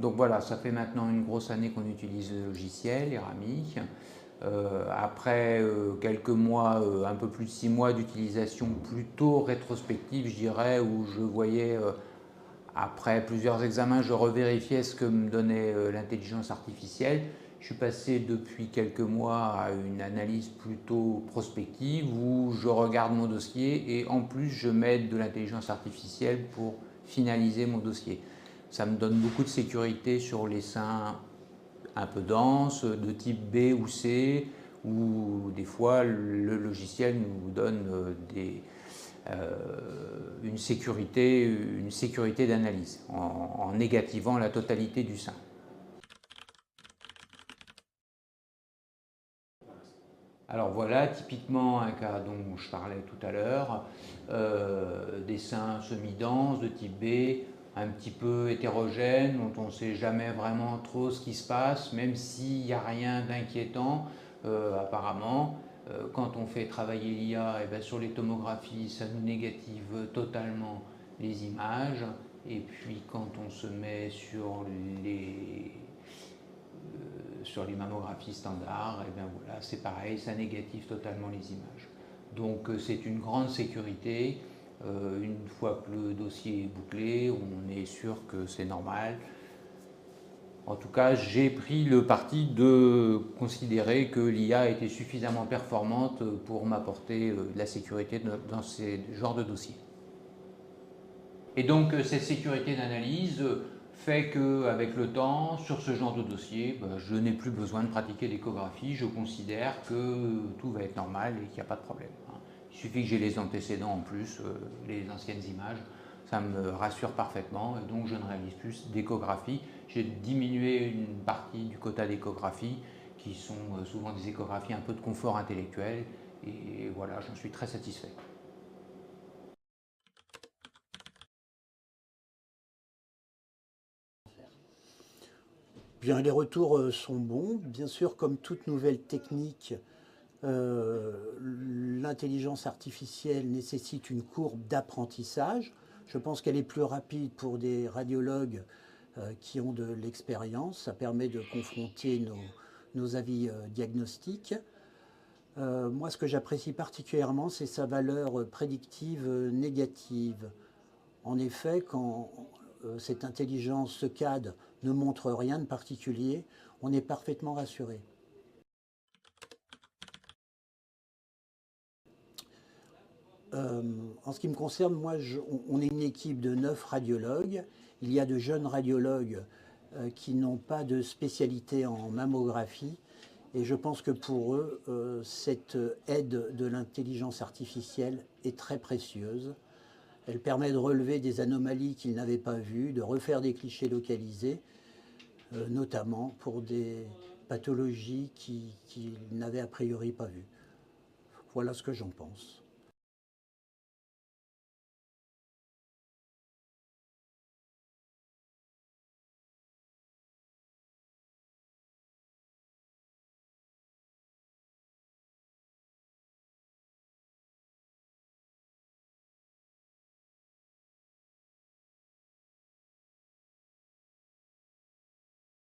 Donc voilà, ça fait maintenant une grosse année qu'on utilise le logiciel Erami. Après quelques mois, un peu plus de 6 mois d'utilisation plutôt rétrospective, je dirais, où je voyais, après plusieurs examens, je revérifiais ce que me donnait l'intelligence artificielle. Je suis passé depuis quelques mois à une analyse plutôt prospective où je regarde mon dossier et en plus je m'aide de l'intelligence artificielle pour finaliser mon dossier. Ça me donne beaucoup de sécurité sur les seins un peu denses, de type B ou C, où des fois le logiciel nous donne une sécurité d'analyse en négativant la totalité du sein. Alors voilà, typiquement un cas dont je parlais tout à l'heure, des seins semi-denses de type B, un petit peu hétérogènes, dont on ne sait jamais vraiment trop ce qui se passe, même s'il n'y a rien d'inquiétant apparemment. Quand on fait travailler l'IA, eh bien, sur les tomographies, ça nous négative totalement les images. Et puis quand on se met sur les mammographies standards, et bien voilà, c'est pareil, ça négative totalement les images. Donc c'est une grande sécurité. Une fois que le dossier est bouclé, on est sûr que c'est normal. En tout cas, j'ai pris le parti de considérer que l'IA était suffisamment performante pour m'apporter de la sécurité dans ces genres de dossiers. Et donc cette sécurité d'analyse fait qu'avec le temps, sur ce genre de dossier, je n'ai plus besoin de pratiquer l'échographie. Je considère que tout va être normal et qu'il n'y a pas de problème. Il suffit que j'ai les antécédents en plus, les anciennes images. Ça me rassure parfaitement et donc je ne réalise plus d'échographie. J'ai diminué une partie du quota d'échographie qui sont souvent des échographies un peu de confort intellectuel et voilà, j'en suis très satisfait. Bien, les retours sont bons. Bien sûr, comme toute nouvelle technique, l'intelligence artificielle nécessite une courbe d'apprentissage. Je pense qu'elle est plus rapide pour des radiologues qui ont de l'expérience. Ça permet de confronter nos avis diagnostiques. Moi, ce que j'apprécie particulièrement, c'est sa valeur prédictive négative. En effet, quand cette intelligence CAD ne montre rien de particulier, on est parfaitement rassuré. En ce qui me concerne, moi, on est une équipe de 9 radiologues. Il y a de jeunes radiologues qui n'ont pas de spécialité en mammographie. Et je pense que pour eux, cette aide de l'intelligence artificielle est très précieuse. Elle permet de relever des anomalies qu'ils n'avaient pas vues, de refaire des clichés localisés, notamment pour des pathologies qu'ils n'avaient a priori pas vues. Voilà ce que j'en pense.